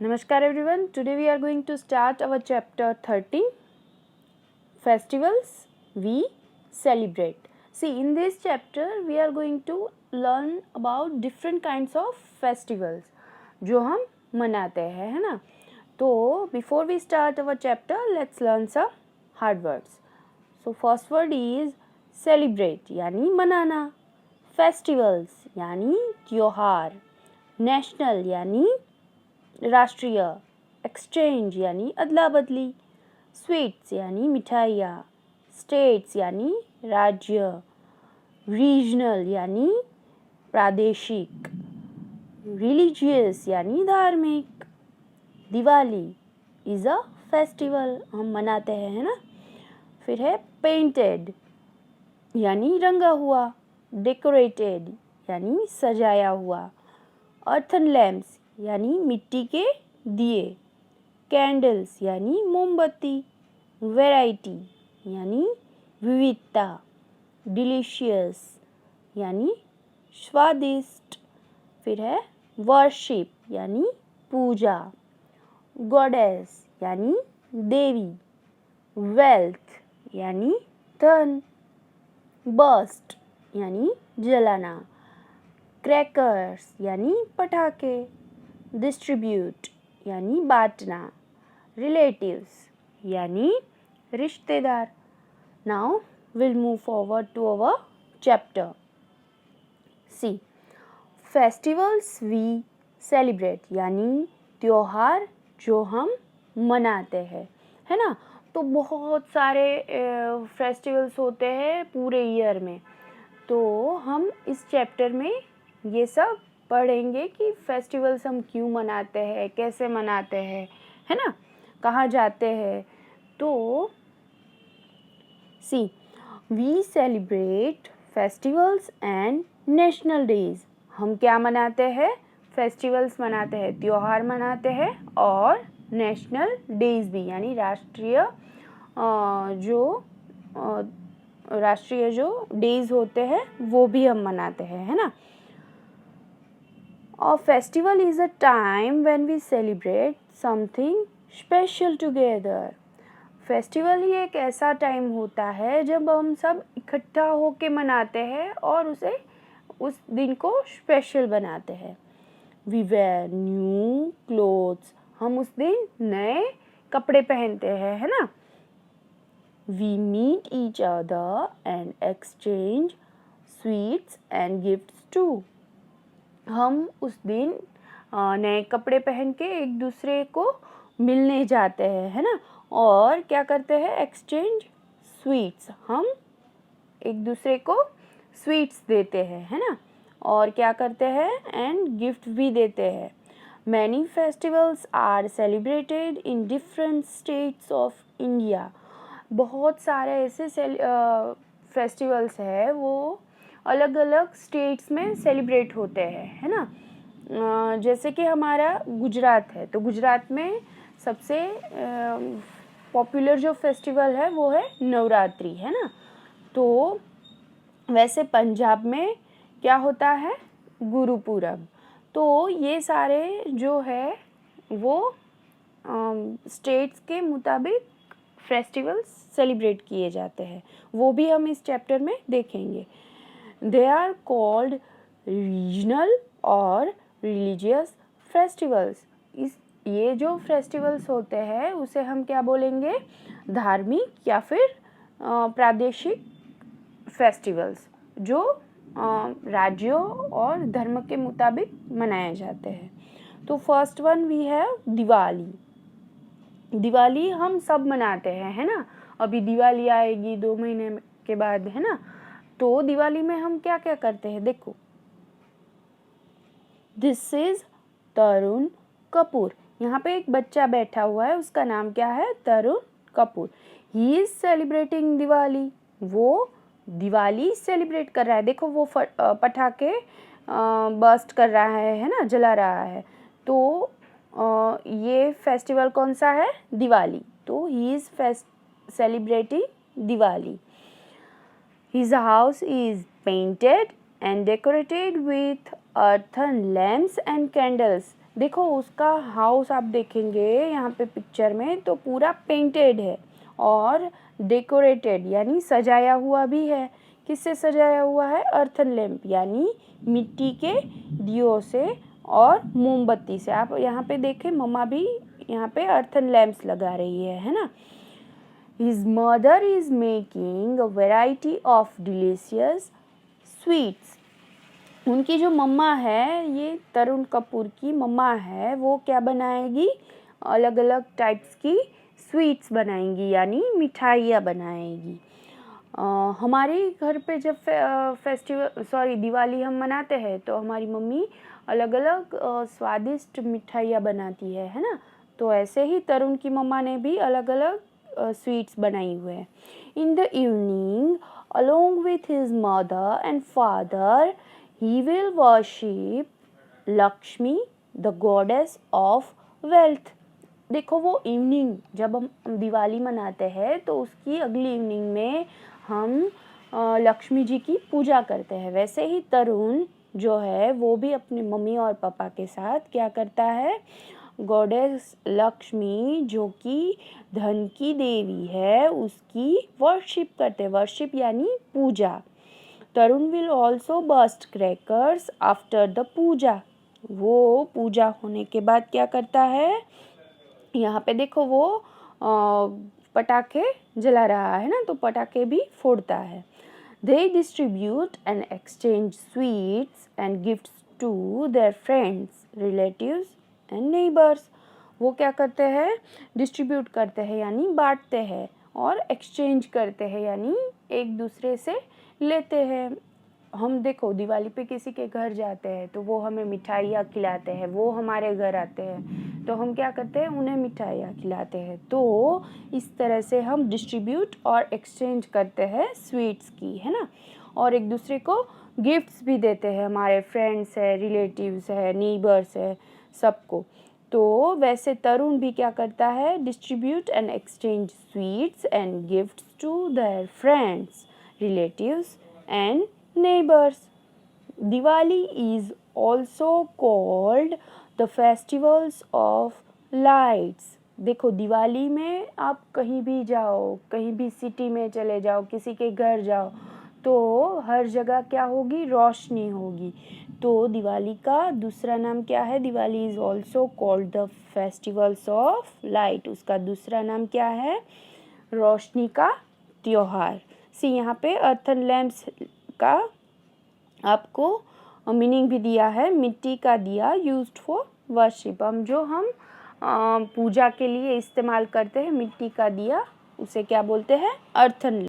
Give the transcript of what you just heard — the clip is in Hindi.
Namaskar everyone. Today we are going to start our chapter 13, Festivals we celebrate. See, in this chapter we are going to learn about different kinds of festivals जो हम मनाते हैं, है ना. तो before we start our chapter, let's learn some hard words. So first word is celebrate यानी मनाना, festivals यानी त्योहार, national यानी राष्ट्रीय, एक्सचेंज यानी अदला बदली, स्वीट्स यानी मिठाइयाँ, स्टेट्स यानी राज्य, रीजनल यानी प्रादेशिक, रिलीजियस यानी धार्मिक. दिवाली इज़ अ फेस्टिवल, हम मनाते हैं, है ना. फिर है पेंटेड यानी रंगा हुआ, डेकोरेटेड यानी सजाया हुआ, अर्थन लैम्प्स यानी मिट्टी के दिए, कैंडल्स यानी मोमबत्ती, वैरायटी यानी विविधता, डिलीशियस यानी स्वादिष्ट. फिर है वर्शिप यानी पूजा, गॉडेस यानी देवी, वेल्थ यानी धन, बर्स्ट यानी जलाना, क्रैकर्स यानी पटाखे, डिस्ट्रीब्यूट यानी बांटना, रिलेटिव्स यानी रिश्तेदार. Now will move forward to our chapter. See, festivals we celebrate यानी त्योहार जो हम मनाते हैं, है ना. तो बहुत सारे फेस्टिवल्स होते हैं पूरे ईयर में. तो हम इस चैप्टर में ये सब पढ़ेंगे कि फेस्टिवल्स हम क्यों मनाते हैं, कैसे मनाते हैं, है ना, कहाँ जाते हैं. तो see, we celebrate festivals and national days. हम क्या मनाते हैं? फेस्टिवल्स मनाते हैं, त्योहार मनाते हैं, और नेशनल डेज भी यानी राष्ट्रीय जो डेज होते हैं वो भी हम मनाते हैं, है ना. A festival is a time when we celebrate something special together. Festival ही एक ऐसा टाइम होता है जब हम सब इकट्ठा होके मनाते हैं और उस दिन को स्पेशल बनाते हैं. We wear new clothes. हम उस दिन नए कपड़े पहनते हैं, है ना. We meet each other and exchange sweets and gifts too. हम उस दिन नए कपड़े पहन के एक दूसरे को मिलने जाते हैं, है ना. और क्या करते हैं? एक्सचेंज स्वीट्स, हम एक दूसरे को स्वीट्स देते हैं, है ना. और क्या करते हैं? एंड गिफ्ट भी देते हैं. Many festivals are celebrated in different states of India. बहुत सारे ऐसे फेस्टिवल्स हैं वो अलग अलग स्टेट्स में सेलिब्रेट होते हैं, है ना. जैसे कि हमारा गुजरात है, तो गुजरात में सबसे पॉपुलर जो फेस्टिवल है वो है नवरात्रि, है ना. तो वैसे पंजाब में क्या होता है? गुरुपूरब. तो ये सारे जो है वो स्टेट्स के मुताबिक फेस्टिवल्स सेलिब्रेट किए जाते हैं, वो भी हम इस चैप्टर में देखेंगे. They are called regional और religious festivals. ये जो फेस्टिवल्स होते हैं उसे हम क्या बोलेंगे? धार्मिक या फिर प्रादेशिक फेस्टिवल्स जो राज्यों और धर्म के मुताबिक मनाए जाते हैं. तो first one we have Diwali. Diwali हम सब मनाते हैं, है ना. अभी दिवाली आएगी 2 महीने के बाद, है ना. तो दिवाली में हम क्या क्या करते हैं? देखो, दिस इज तरुण कपूर. यहाँ पे एक बच्चा बैठा हुआ है, उसका नाम क्या है? Tarun Kapoor. He is celebrating Diwali. वो दिवाली सेलिब्रेट कर रहा है. देखो वो पटाखे बर्स्ट कर रहा है ना, जला रहा है. तो ये फेस्टिवल कौन सा है? दिवाली. तो ही is celebrating Diwali. His house is painted and decorated with earthen lamps and candles. देखो उसका हाउस आप देखेंगे यहाँ पे पिक्चर में तो पूरा पेंटेड है और डेकोरेटेड यानी सजाया हुआ भी है। किससे सजाया हुआ है? अर्थन लैम्प यानी मिट्टी के दियों से और मोमबत्ती से। आप यहाँ पे देखें मम्मा भी यहाँ पे अर्थन लैम्प्स लगा रही है ना। His mother is making a variety of delicious sweets. उनकी जो मम्मा है, ये तरुण कपूर की मम्मा है, वो क्या बनाएगी? अलग अलग टाइप्स की स्वीट्स बनाएंगी यानी मिठाइयाँ बनाएगी। हमारे घर पे जब दिवाली हम मनाते हैं तो हमारी मम्मी अलग अलग स्वादिष्ट मिठाइयाँ बनाती है ना। तो ऐसे ही तरुण की मम्मा ने भी अलग अलग स्वीट्स बनाई हुए हैं। In the evening along with his mother and father he will worship Lakshmi, the goddess of wealth. देखो वो इवनिंग जब हम दिवाली मनाते हैं तो उसकी अगली इवनिंग में हम लक्ष्मी जी की पूजा करते हैं। वैसे ही तरुण जो है वो भी अपनी मम्मी और पापा के साथ क्या करता है? गॉडेस लक्ष्मी जो कि धन की देवी है उसकी वर्शिप करते हैं। वर्शिप यानी पूजा। Tarun will also burst crackers after the puja. वो पूजा होने के बाद क्या करता है? यहाँ पे देखो वो पटाखे जला रहा है ना, तो पटाखे भी फोड़ता है। They distribute and exchange sweets and gifts to their friends, relatives and neighbors. वो क्या करते हैं? डिस्ट्रीब्यूट करते हैं यानी बांटते हैं और एक्सचेंज करते हैं यानी एक दूसरे से लेते हैं। हम देखो दिवाली पे किसी के घर जाते हैं तो वो हमें मिठाइयाँ खिलाते हैं, वो हमारे घर आते हैं तो हम क्या करते हैं? उन्हें मिठाइयाँ खिलाते हैं। तो इस तरह से हम डिस्ट्रीब्यूट और एक्सचेंज करते हैं स्वीट्स की, है ना। और एक दूसरे को गिफ्ट्स भी देते हैं, हमारे फ्रेंड्स है, रिलेटिव्स है, नीबर्स है, सबको। तो वैसे तरुण भी क्या करता है? Distribute and exchange sweets and gifts to their friends, relatives and neighbors. Diwali is also called the festivals of lights. देखो दिवाली में आप कहीं भी जाओ, कहीं भी सिटी में चले जाओ, किसी के घर जाओ तो हर जगह क्या होगी? रोशनी होगी। तो दिवाली का दूसरा नाम क्या है? Diwali is also called the festivals of light. उसका दूसरा नाम क्या है? रोशनी का त्योहार। यहाँ पे अर्थन लैम्प्स का आपको मीनिंग भी दिया है। मिट्टी का दिया यूज्ड फॉर वर्शिप। हम पूजा के लिए इस्तेमाल करते हैं मिट्टी का दिया, उसे क्या बोलते हैं? अर्थन